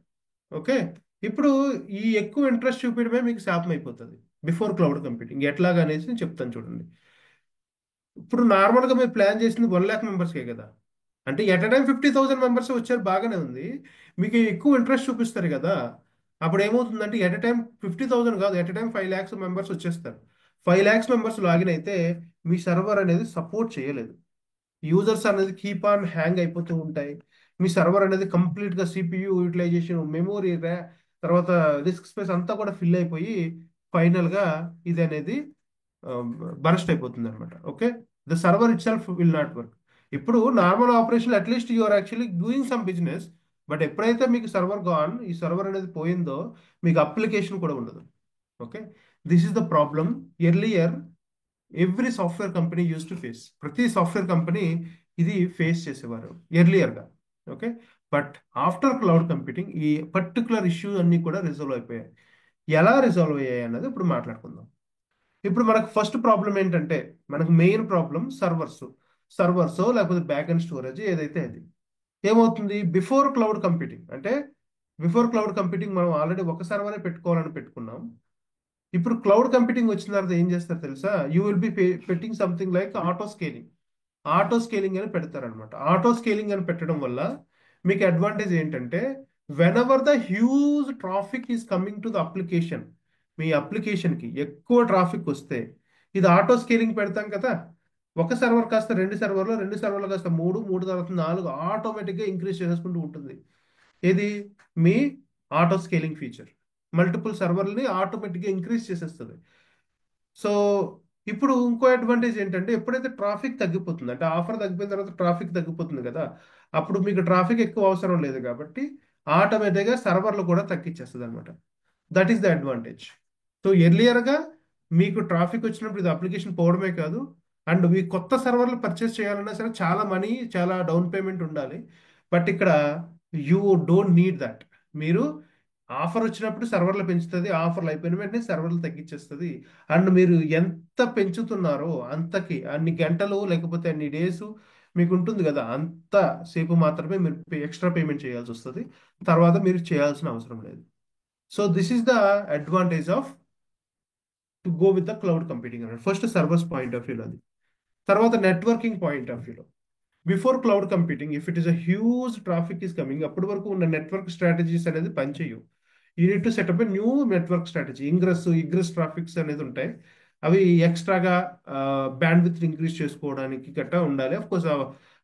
ఓకే, ఇప్పుడు ఈ ఎక్కువ ఇంట్రెస్ట్ చూపించడమే మీకు శాపం అయిపోతుంది బిఫోర్ క్లౌడ్ కంప్యూటింగ్. ఎట్లాగా అనేసి నేను చెప్తాను చూడండి. ఇప్పుడు నార్మల్గా మీరు ప్లాన్ చేసింది 1 lakh మెంబర్స్కే కదా, అంటే ఎట్ అ టైం 50,000 మెంబర్స్ వచ్చారు, బాగానే ఉంది. మీకు ఎక్కువ ఇంట్రెస్ట్ చూపిస్తారు కదా, అప్పుడు ఏమవుతుందంటే ఎట్ అ టైం 50,000 కాదు, at a time 5 lakhs members వచ్చేస్తారు. 5 lakhs మెంబర్స్ లాగిన్ అయితే మీ సర్వర్ అనేది సపోర్ట్ చేయలేదు. యూజర్స్ అనేది కీప్ ఆన్ హ్యాంగ్ అయిపోతూ ఉంటాయి. మీ సర్వర్ అనేది కంప్లీట్గా సిపియు యూటిలైజేషన్, మెమోరీ, తర్వాత డిస్క్ స్పేస్ అంతా కూడా ఫిల్ అయిపోయి ఫైనల్గా ఇది అనేది బరస్ట్ అయిపోతుంది అనమాట. Okay, the server itself will not work. ఇప్పుడు normal operation at least you are actually doing some business, but ఎప్పుడైతే మీకు సర్వర్ గాన్, ఈ సర్వర్ అనేది పోయిందో మీకు అప్లికేషన్ కూడా ఉండదు. Okay, this is the problem earlier every software company use to face. ప్రతి సాఫ్ట్వేర్ కంపెనీ ఇది ఫేస్ చేసేవారు ఎర్లియర్గా. Okay, but after cloud computing ఈ పర్టికులర్ ఇష్యూ అన్నీ కూడా రిజాల్వ్ అయిపోయాయి. ఎలా రిజాల్వ్ అయ్యాయి అన్నది ఇప్పుడు మాట్లాడుకుందాం. ఇప్పుడు మనకు ఫస్ట్ ప్రాబ్లం ఏంటంటే, మనకు మెయిన్ ప్రాబ్లం సర్వర్స్ లేకపోతే బ్యాక్ అండ్ స్టోరేజ్ ఏదైతే అది ఏమవుతుంది బిఫోర్ క్లౌడ్ కంప్యూటింగ్ అంటే, బిఫోర్ క్లౌడ్ కంప్యూటింగ్ మనం ఆల్రెడీ ఒక సర్వరే పెట్టుకోవాలని పెట్టుకున్నాం. ఇప్పుడు క్లౌడ్ కంప్యూటింగ్ వచ్చిన తర్వాత ఏం చేస్తారు తెలుసా, you will be putting something like auto scaling అని పెడతారనమాట. ఆటో స్కేలింగ్ అని పెట్టడం వల్ల మీకు అడ్వాంటేజ్ ఏంటంటే, whenever the huge traffic is coming to the application, మీ అప్లికేషన్కి ఎక్కువ ట్రాఫిక్ వస్తే, ఇది ఆటో స్కేలింగ్ పెడతాం కదా, ఒక సర్వర్ కాస్త రెండు సర్వర్లు కాస్త మూడు, మూడు తర్వాత నాలుగు, ఆటోమేటిక్గా ఇంక్రీజ్ చేసుకుంటూ ఉంటుంది. ఇది మీ ఆటో స్కేలింగ్ ఫీచర్ మల్టిపుల్ సర్వర్ని ఆటోమేటిక్గా ఇంక్రీజ్ చేసేస్తుంది. సో ఇప్పుడు ఇంకో అడ్వాంటేజ్ ఏంటంటే, ఎప్పుడైతే ట్రాఫిక్ తగ్గిపోతుంది అంటే ఆఫర్ తగ్గిపోయిన తర్వాత ట్రాఫిక్ తగ్గిపోతుంది కదా, అప్పుడు మీకు ట్రాఫిక్ ఎక్కువ అవసరం లేదు కాబట్టి ఆటోమేటిక్గా సర్వర్లు కూడా తగ్గించేస్తుంది అనమాట. That is the advantage. So ఎర్లియర్గా మీకు ట్రాఫిక్ వచ్చినప్పుడు ఇది అప్లికేషన్ పోవడమే కాదు, అండ్ మీ కొత్త సర్వర్లు పర్చేస్ చేయాలన్నా సరే చాలా మనీ, చాలా డౌన్ పేమెంట్ ఉండాలి. బట్ ఇక్కడ యూ డోంట్ నీడ్ దట్. మీరు ఆఫర్ వచ్చినప్పుడు సర్వర్లు పెంచుతుంది, ఆఫర్లు అయిపోయిన వెంటనే సర్వర్లు తగ్గించేస్తుంది. అండ్ మీరు ఎంత పెంచుతున్నారో అంతకి అన్ని గంటలు లేకపోతే అన్ని డేస్ మీకు ఉంటుంది కదా, అంత సేపు మాత్రమే మీరు ఎక్స్ట్రా పేమెంట్ చేయాల్సి వస్తుంది, తర్వాత మీరు చేయాల్సిన అవసరం లేదు. So this is the advantage of to go with the cloud computing అన్నమాట. ఫస్ట్ సర్వర్స్ పాయింట్ ఆఫ్ వ్యూలో అది. తర్వాత నెట్వర్కింగ్ పాయింట్ ఆఫ్ వ్యూలో, before cloud computing if it is a huge traffic is coming, అప్పటి వరకు ఉన్న నెట్వర్క్ స్ట్రాటజీస్ అనేది పనిచేయవు. You need to set up a new network strategy. Egress traffics అనేది ఉంటాయి, అవి ఎక్స్ట్రాగా బ్యాండ్ విత్ ఇంక్రీజ్ చేసుకోవడానికి గట్టా ఉండాలి. అఫ్ కోర్స్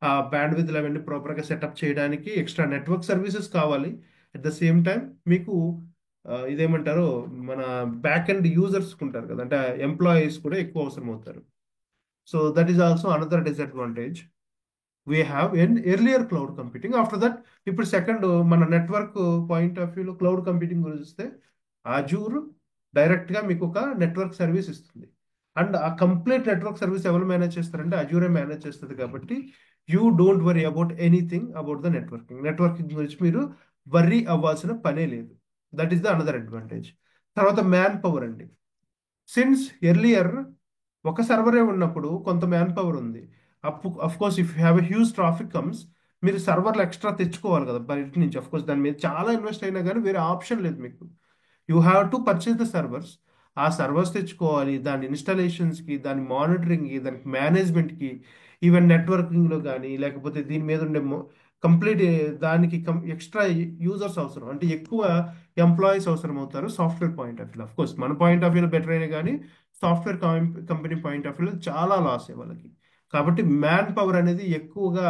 ఆ బ్యాండ్ విత్ అవన్నీ ప్రాపర్గా సెటప్ చేయడానికి ఎక్స్ట్రా నెట్వర్క్ సర్వీసెస్ కావాలి. అట్ ద సేమ్ టైం మీకు ఇదేమంటారు, మన బ్యాక్ అండ్ యూజర్స్ ఉంటారు కదా, అంటే ఎంప్లాయీస్ కూడా ఎక్కువ అవసరం అవుతారు. So that is also another disadvantage. We have earlier cloud computing. After that ఇప్పుడు సెకండ్ మన నెట్వర్క్ పాయింట్ ఆఫ్ వ్యూలో క్లౌడ్ కంప్యూటింగ్ గురించి వస్తే, అజూర్ డైరెక్ట్గా మీకు ఒక నెట్వర్క్ సర్వీస్ ఇస్తుంది. అండ్ ఆ కంప్లీట్ నెట్వర్క్ సర్వీస్ ఎవరు మేనేజ్ చేస్తారంటే అజూరే మేనేజ్ చేస్తుంది. కాబట్టి you don't worry about anything about the networking గురించి మీరు వర్రీ అవ్వాల్సిన పనే లేదు. That is the another advantage. తర్వాత మ్యాన్ పవర్ అండి. సిన్స్ ఎర్లియర్ ఒక సర్వరే ఉన్నప్పుడు కొంత మ్యాన్ పవర్ ఉంది. Of course if you have a huge traffic comes, మీరు సర్వర్లు ఎక్స్ట్రా తెచ్చుకోవాలి కదా బయట నుంచి. అఫ్ కోర్స్ దాని మీద చాలా ఇన్వెస్ట్ అయినా కానీ వేరే ఆప్షన్ లేదు మీకు. You have to purchase the servers. ఆ సర్వర్స్ తెచ్చుకోవాలి, దాని ఇన్స్టాలేషన్స్కి, దాని మానిటరింగ్కి, దానికి మేనేజ్మెంట్కి, ఈవెన్ నెట్వర్కింగ్లో కానీ లేకపోతే దీని మీద ఉండే కంప్లీట్ దానికి ఎక్స్ట్రా యూజర్స్ అవసరం, అంటే ఎక్కువ ఎంప్లాయీస్ అవసరం అవుతారు software point of view. Of course మన పాయింట్ ఆఫ్ వ్యూలో బెటర్ అయినా కానీ సాఫ్ట్వేర్ కంపెనీ పాయింట్ ఆఫ్ వ్యూలో చాలా లాస్ వాళ్ళకి. కాబట్టి మ్యాన్ పవర్ అనేది ఎక్కువగా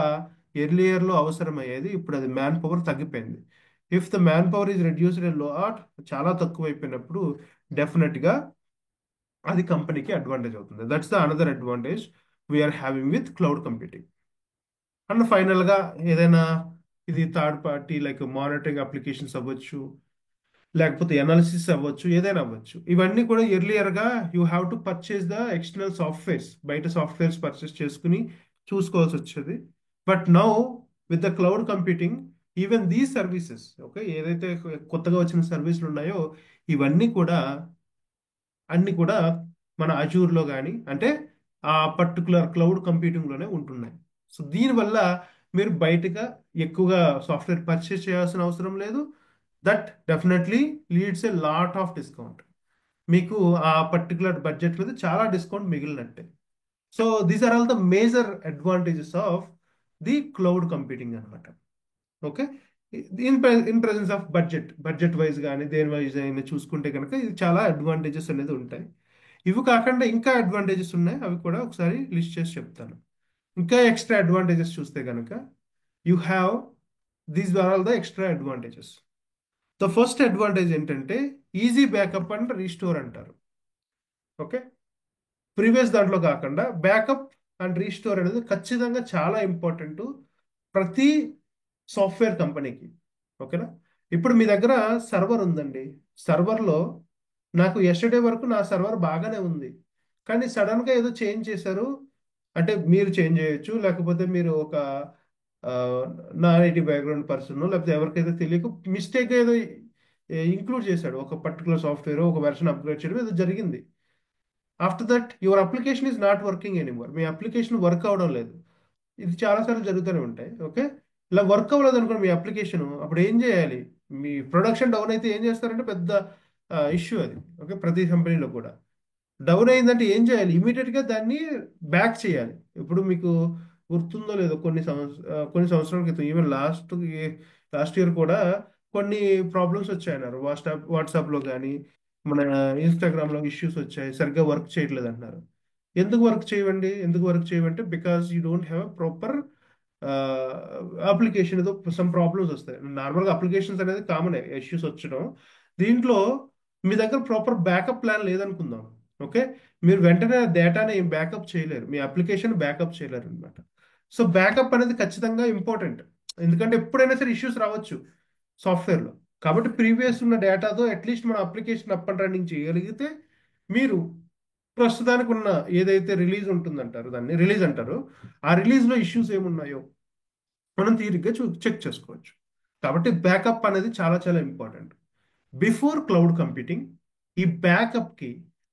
ఎర్లియర్లో అవసరమయ్యేది, ఇప్పుడు అది మ్యాన్ పవర్ తగ్గిపోయింది. If the manpower is reduced a lot, చాలా తక్కువ అయిపోయినప్పుడు డెఫినెట్గా అది కంపెనీకి అడ్వాంటేజ్ అవుతుంది. That's the another advantage we are having with cloud computing. And ఫైనల్గా ఏదైనా ఇది third party like monitoring applications అవ్వచ్చు, లేకపోతే ఎనాలిసిస్ అవ్వచ్చు, ఏదైనా అవ్వచ్చు, ఇవన్నీ కూడా ఎర్లియర్గా you have to purchase the external softwares, బయట సాఫ్ట్వేర్స్ పర్చేస్ చేసుకుని చూసుకోవాల్సి వచ్చేది. But now with the cloud computing even these services, okay, ఏదైతే కొత్తగా వచ్చిన సర్వీసులు ఉన్నాయో ఇవన్నీ కూడా అన్ని కూడా మన అజూర్లో కానీ అంటే ఆ పర్టికులర్ క్లౌడ్ కంప్యూటింగ్లోనే ఉంటున్నాయి. సో దీనివల్ల మీరు బయటగా ఎక్కువగా సాఫ్ట్వేర్ పర్చేస్ చేయాల్సిన అవసరం లేదు. That definitely leads a lot of discount. మీకు ఆ పర్టికులర్ బడ్జెట్ మీద చాలా డిస్కౌంట్ మిగిలినట్టే. So these are all the major advantages of the cloud computing అనమాట. Okay, in presence of budget wise కానీ దేని వైజ్ అయినా చూసుకుంటే కనుక ఇది చాలా అడ్వాంటేజెస్ అనేది ఉంటాయి. ఇవి కాకుండా ఇంకా అడ్వాంటేజెస్ ఉన్నాయి, అవి కూడా ఒకసారి లిస్ట్ చేసి చెప్తాను. ఇంకా ఎక్స్ట్రా అడ్వాంటేజెస్ చూస్తే కనుక you have these are all the extra advantages. The first advantage ఏంటంటే ఈజీ బ్యాకప్ అండ్ రీస్టోర్ అంటారు. ఓకే, ప్రీవియస్ దాంట్లో కాకుండా బ్యాకప్ అండ్ రీస్టోర్ అనేది ఖచ్చితంగా చాలా ఇంపార్టెంట్ ప్రతి సాఫ్ట్వేర్ కంపెనీకి. ఓకేనా? ఇప్పుడు మీ దగ్గర సర్వర్ ఉందండి. సర్వర్లో నాకు ఎస్టర్డే వరకు నా సర్వర్ బాగానే ఉంది, కానీ సడన్గా ఏదో చేంజ్ చేశారు. అంటే మీరు చేంజ్ చేయొచ్చు, లేకపోతే మీరు ఒక నాన్ ఐటీ బ్యాక్గ్రౌండ్ పర్సన్, లేకపోతే ఎవరికైతే తెలియక మిస్టేక్ ఏదో ఇంక్లూడ్ చేశాడు, ఒక పర్టికులర్ సాఫ్ట్వేర్ ఒక వెర్షన్ అప్గ్రేడ్ చేయడం ఏదో జరిగింది. After that your application is not working anymore. Me application work అవడం లేదు. ఇది చాలాసార్లు జరుగుతూనే ఉంటాయి. ఓకే, ఇలా వర్క్ అవ్వలేదు అనుకోండి మీ అప్లికేషన్, అప్పుడు ఏం చేయాలి? మీ ప్రొడక్షన్ డౌన్ అయితే ఏం చేస్తారంటే పెద్ద ఇష్యూ అది. ఓకే, ప్రతి కంపెనీలో కూడా డౌన్ అయిందంటే ఏం చేయాలి? ఇమీడియట్గా దాన్ని బ్యాక్ చేయాలి. ఇప్పుడు మీకు గుర్తుందో లేదో, కొన్ని సంవత్సరాల క్రితం, ఈవెన్ లాస్ట్ ఇయర్ కూడా కొన్ని ప్రాబ్లమ్స్ వచ్చాయన్నారు. వాట్సాప్లో కానీ మన ఇన్స్టాగ్రామ్లో ఇష్యూస్ వచ్చాయి, సరిగ్గా వర్క్ చేయట్లేదు అంటున్నారు. ఎందుకు వర్క్ చేయవంటే because you don't have proper application. ఏదో సమ్ ప్రాబ్లమ్స్ వస్తాయి. నార్మల్గా అప్లికేషన్స్ అనేది కామన్ ఇష్యూస్ వచ్చడం. దీంట్లో మీ దగ్గర ప్రాపర్ బ్యాకప్ ప్లాన్ లేదనుకుందాం. ఓకే, మీరు వెంటనే డేటాని బ్యాకప్ చేయలేరు, మీ అప్లికేషన్ బ్యాకప్ చేయలేరు అనమాట. సో బ్యాకప్ అనేది ఖచ్చితంగా ఇంపార్టెంట్, ఎందుకంటే ఎప్పుడైనా సరే ఇష్యూస్ రావచ్చు సాఫ్ట్వేర్లో. కాబట్టి ప్రీవియస్ ఉన్న డేటాతో అట్లీస్ట్ మన అప్లికేషన్ అప్ అండ్ రన్నింగ్ చేయగలిగితే మీరు ప్రస్తుతానికి ఉన్న ఏదైతే రిలీజ్ ఉంటుందంటారు, దాన్ని రిలీజ్ అంటారు, ఆ రిలీజ్లో ఇష్యూస్ ఏమున్నాయో మనం తీరిగ్గా చెక్ చేసుకోవచ్చు. కాబట్టి బ్యాకప్ అనేది చాలా చాలా ఇంపార్టెంట్. బిఫోర్ క్లౌడ్ కంప్యూటింగ్ ఈ బ్యాకప్కి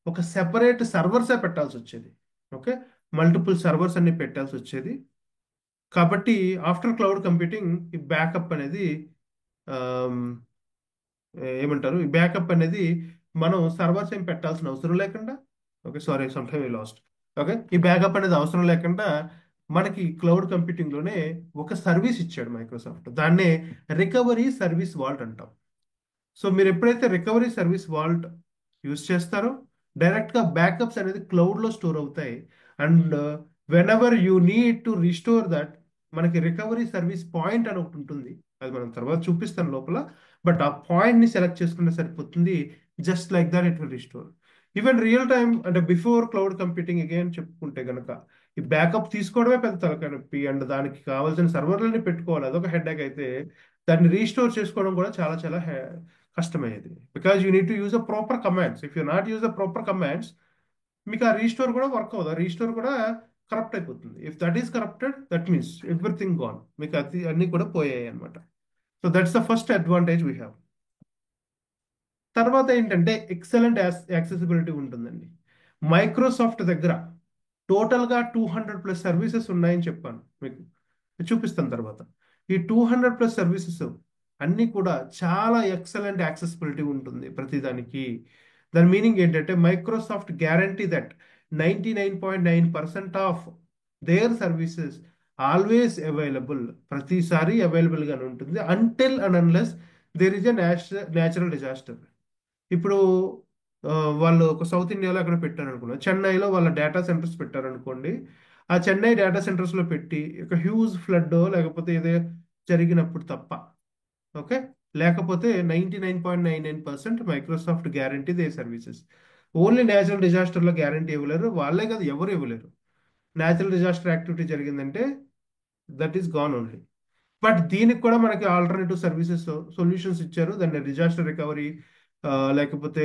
ఒక సెపరేట్ సర్వర్సే పెట్టాల్సి వచ్చేది. ఓకే, మల్టిపుల్ సర్వర్స్ అన్ని పెట్టాల్సి వచ్చేది. కాబట్టి ఆఫ్టర్ క్లౌడ్ కంప్యూటింగ్ ఈ బ్యాకప్ అనేది ఆమ్, ఏమంటారు, ఈ బ్యాకప్ అనేది మనం సర్వర్స్ ఏం పెట్టాల్సిన అవసరం లేకుండా, okay sorry some time last, okay, ఈ బ్యాకప్ అనేది అవసరం లేకుండా మనకి క్లౌడ్ కంప్యూటింగ్లోనే ఒక సర్వీస్ ఇచ్చాడు మైక్రోసాఫ్ట్. దాన్నే రికవరీ సర్వీస్ వాల్ట్ అంటాం. సో మీరు ఎప్పుడైతే రికవరీ సర్వీస్ వాల్ట్ యూజ్ చేస్తారో డైరెక్ట్గా బ్యాకప్స్ అనేది క్లౌడ్లో స్టోర్ అవుతాయి. And when ever you need to restore that, మనకి రికవరీ సర్వీస్ పాయింట్ అని ఒకటి ఉంటుంది. అది మనం తర్వాత చూపిస్తాను లోపల. బట్ ఆ పాయింట్ని సెలెక్ట్ చేసుకుంటే సరిపోతుంది. Just like that it will restore. Even real time అంటే బిఫోర్ క్లౌడ్ కంప్యూటింగ్ అగైన్ చెప్పుకుంటే కనుక ఈ బ్యాకప్ తీసుకోవడమే పెద్ద తలకాయ నొప్పి. అండ్ దానికి కావాల్సిన సర్వర్లని పెట్టుకోవాలి, అదొక హెడ్ఏక్ అయితే దాన్ని రీస్టోర్ చేసుకోవడం కూడా చాలా చాలా కష్టమయ్యేది. Because you need to use a proper commands. If you not use a proper commands మీకు ఆ రీస్టోర్ కూడా వర్క్ అవ్వదు, ఆ రీస్టోర్ కూడా కరప్ట్ అయిపోతుంది. If that is corrupted that means everything gone, మీకు అన్ని కూడా పోయాయి అనమాట. So that's the first advantage we have. తర్వాత ఏంటంటే ఎక్సలెంట్ యాక్సెసిబిలిటీ ఉంటుందండి. మైక్రోసాఫ్ట్ దగ్గర టోటల్గా 200+ సర్వీసెస్ ఉన్నాయని చెప్పాను మీకు, చూపిస్తాను తర్వాత. ఈ 200+ సర్వీసెస్ అన్నీ కూడా చాలా ఎక్సలెంట్ యాక్సెసిబిలిటీ ఉంటుంది ప్రతిదానికి. దాని మీనింగ్ ఏంటంటే Microsoft guarantee that 99.9% of their services always available, ప్రతిసారి అవైలబుల్గానే ఉంటుంది until and unless there is a natural disaster. ఇప్పుడు ఆ, వాళ్ళు ఒక సౌత్ ఇండియాలో అక్కడ పెట్టారు అనుకున్నారు, చెన్నైలో వాళ్ళ డేటా సెంటర్స్ పెట్టారు అనుకోండి. ఆ చెన్నై డేటా సెంటర్స్లో పెట్టి ఒక హ్యూజ్ ఫ్లడ్ లేకపోతే ఏదో జరిగినప్పుడు తప్ప, ఓకే, లేకపోతే 99.99% Microsoft guarantee they services. Only natural డిజాస్టర్లో గ్యారంటీ ఇవ్వలేరు, వాళ్ళే కాదు ఎవరు ఇవ్వలేరు. న్యాచురల్ డిజాస్టర్ యాక్టివిటీ జరిగిందంటే that is gone only. But దీనికి కూడా మనకి ఆల్టర్నేటివ్ సర్వీసెస్ సొల్యూషన్స్ ఇచ్చారు. దాన్ని డిజాస్టర్ రికవరీ లేకపోతే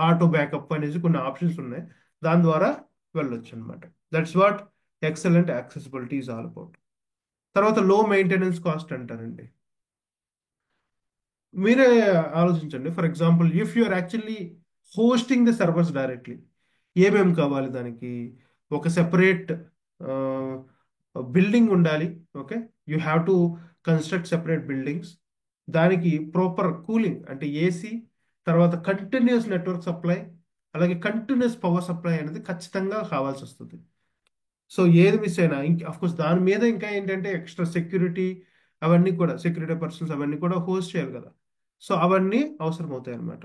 ఆటో బ్యాకప్ అనేసి కొన్ని ఆప్షన్స్ ఉన్నాయి, దాని ద్వారా వెళ్ళొచ్చు అనమాట. That's what excellent accessibility is all about. తర్వాత లో మెయింటెనెన్స్ కాస్ట్ అంటారండి. మీరే ఆలోచించండి. For example if you are actually hosting the servers directly, ఏమేమి కావాలి దానికి? ఒక సెపరేట్ బిల్డింగ్ ఉండాలి. Okay, you have to construct separate buildings. దానికి ప్రాపర్ కూలింగ్ అంటే ఏసీ, తర్వాత కంటిన్యూస్ నెట్వర్క్ సప్లై, అలాగే కంటిన్యూస్ పవర్ సప్లై అనేది ఖచ్చితంగా కావాల్సి వస్తుంది. సో ఏది మిస్ అయినా కోర్స్ దాని మీద ఇంకా ఏంటంటే ఎక్స్ట్రా సెక్యూరిటీ, అవన్నీ కూడా సెక్యూరిటీ పర్సన్స్ అవన్నీ కూడా హోస్ట్ చేయాలి కదా. సో అవన్నీ అవసరం అవుతాయి అన్నమాట.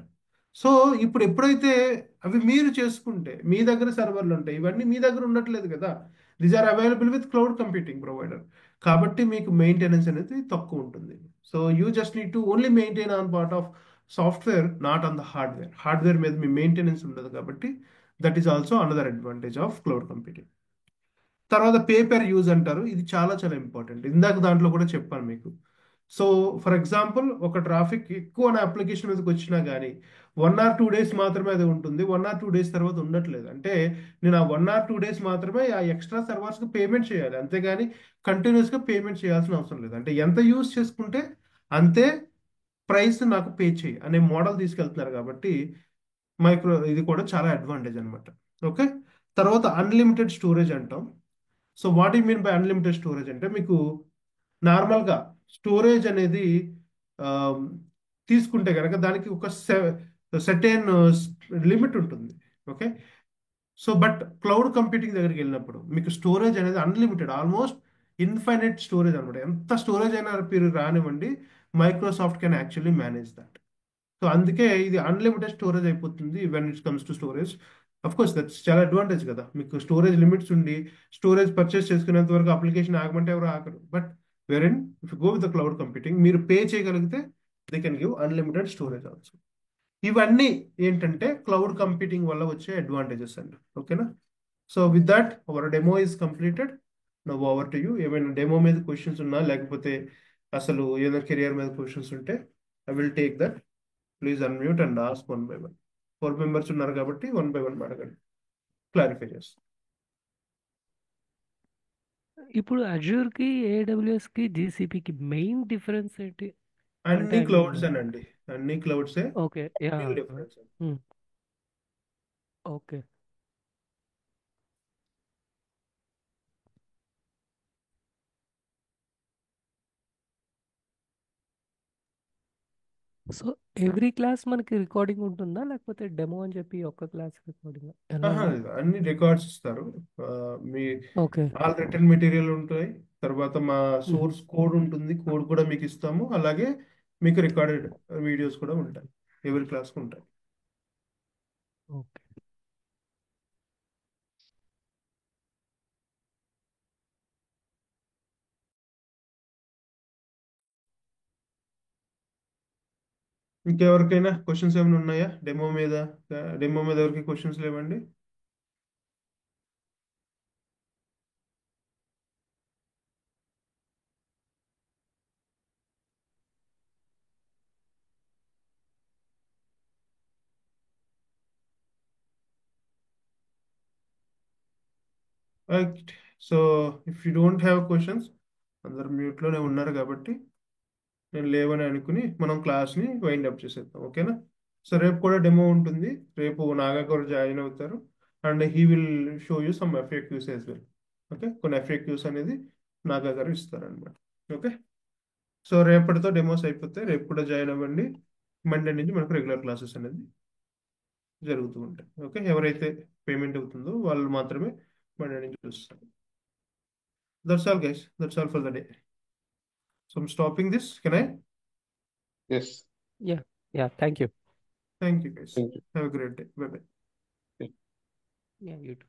సో ఇప్పుడు ఎప్పుడైతే అవి మీరు చేసుకుంటే మీ దగ్గర సర్వర్లు ఉంటాయి, ఇవన్నీ మీ దగ్గర ఉండట్లేదు కదా. These are available with cloud computing provider. కాబట్టి మీకు మెయింటెనెన్స్ అనేది తక్కువ ఉంటుంది. So you just need to only maintain on part of software, not on the hardware. Hardware మీద మీ మెయింటెనెన్స్ ఉండదు కాబట్టి that is also another advantage of cloud computing. తర్వాత పేపర్ యూజ్ అంటారు. ఇది చాలా చాలా ఇంపార్టెంట్. ఇందాక దాంట్లో కూడా చెప్పాను మీకు. సో ఫర్ ఎగ్జాంపుల్ ఒక ట్రాఫిక్ ఎక్కువ నా అప్లికేషన్ మీదకి వచ్చినా కానీ 1 or 2 డేస్ మాత్రమే అది ఉంటుంది. 1 or 2 డేస్ తర్వాత ఉండట్లేదు అంటే నేను ఆ 1 or 2 డేస్ మాత్రమే ఆ ఎక్స్ట్రా సర్వర్స్కి పేమెంట్ చేయాలి. అంతేగాని కంటిన్యూస్గా పేమెంట్ చేయాల్సిన అవసరం లేదు. అంటే ఎంత యూజ్ చేసుకుంటే అంతే ప్రైస్ నాకు పే చేయి అనే మోడల్ తీసుకెళ్తున్నారు కాబట్టి మైక్రో ఇది కూడా చాలా అడ్వాంటేజ్ అనమాట. ఓకే. తర్వాత అన్లిమిటెడ్ స్టోరేజ్ అంటాం. So what you mean by unlimited storage అంటే మీకు నార్మల్గా స్టోరేజ్ అనేది ఆ, తీసుకుంటే కనుక దానికి ఒక సెటైన్ లిమిట్ ఉంటుంది. Okay. So but cloud computing దగ్గరికి వెళ్ళినప్పుడు మీకు స్టోరేజ్ అనేది అన్లిమిటెడ్, ఆల్మోస్ట్ ఇన్ఫైనైట్ స్టోరేజ్ అనమాట. ఎంత స్టోరేజ్ అయినా మీరు రానివ్వండి, Microsoft can actually manage that. So అందుకే ఇది అన్లిమిటెడ్ స్టోరేజ్ అయిపోతుంది when it comes to storage. Of course that's చాలా అడ్వాంటేజ్ కదా. మీకు స్టోరేజ్ లిమిట్స్ ఉండి స్టోరేజ్ పర్చేస్ చేసుకునేంత వరకు అప్లికేషన్ ఆగమంటే ఎవరు ఆగరు. But where in if go with cloud computing మీరు పే చేయగలిగితే they can give unlimited storage also. ఇవన్నీ ఏంటంటే క్లౌడ్ కంప్యూటింగ్ వల్ల వచ్చే అడ్వాంటేజెస్ అండి. ఓకేనా. So with that our demo is completed. Now over to you. ఏమైనా డెమో మీద క్వశ్చన్స్ ఉన్నా లేకపోతే అసలు ఏదైనా కెరియర్ మీద క్వశ్చన్స్ ఉంటే I will take that. Please unmute and ask 1 by 1. 4 members ఉన్నారు కాబట్టి 1 by 1 అడగండి, క్లారిఫై చేస్తాం. ఇప్పుడు అజూర్కి, ఏడబ్ల్యూఎస్కి, జీసీపీకి మెయిన్ డిఫరెన్స్ ఏంటి? అంటే అన్ని ఐ మీన్ క్లౌడ్స్ అనండి, అన్ని క్లౌడ్సే. Okay yeah difference. Okay. So every class మనకి రికార్డింగ్ ఉంటుందా, లేకపోతే డెమో అని చెప్పి ఒక్క క్లాస్ రికార్డింగ్ ఎలా ఆహా, ఉంది? అన్ని రికార్డ్స్ ఇస్తారు. ఆ, మీ ఓకే. ఆల్ రిటర్న్ మెటీరియల్ ఉంటాయి. తర్వాత మా సోర్స్ కోడ్ ఉంటుంది, కోడ్ కూడా మీకు ఇస్తాము. అలాగే మీకు రికార్డెడ్ వీడియోస్ కూడా ఉంటాయి, ఎవరి క్లాస్కి ఉంటాయి. ఓకే. ఇంకెవరికైనా క్వశ్చన్స్ ఏమైనా ఉన్నాయా డెమో మీద? డెమో మీద ఎవరికి క్వశ్చన్స్ లేవండి? Right. So if you don't have questions, అందరు మ్యూట్లోనే ఉన్నారు కాబట్టి నేను లేవని అనుకుని మనం క్లాస్ని వైండ్ అప్ చేసేద్దాం. ఓకేనా. సో రేపు కూడా డెమో ఉంటుంది. రేపు నాగా గారు జాయిన్ అవుతారు and he will show you some FAQs as well. Okay. కొన్ని ఎఫ్ఏక్యూస్ అనేది నాగా గారు ఇస్తారనమాట. ఓకే. సో రేపటితో డెమోస్ అయిపోతే రేపు కూడా జాయిన్ అవ్వండి. మండే నుంచి మనకు రెగ్యులర్ క్లాసెస్ అనేది జరుగుతూ ఉంటాయి. ఓకే. ఎవరైతే పేమెంట్ అవుతుందో వాళ్ళు మాత్రమే మండే నుంచి చూస్తారు. That's all guys, that's all for the day. So I'm stopping this. Can I? Yes. Yeah yeah thank you. Thank you guys. Thank you. Have a great day. Bye bye. Yeah. Yeah you two.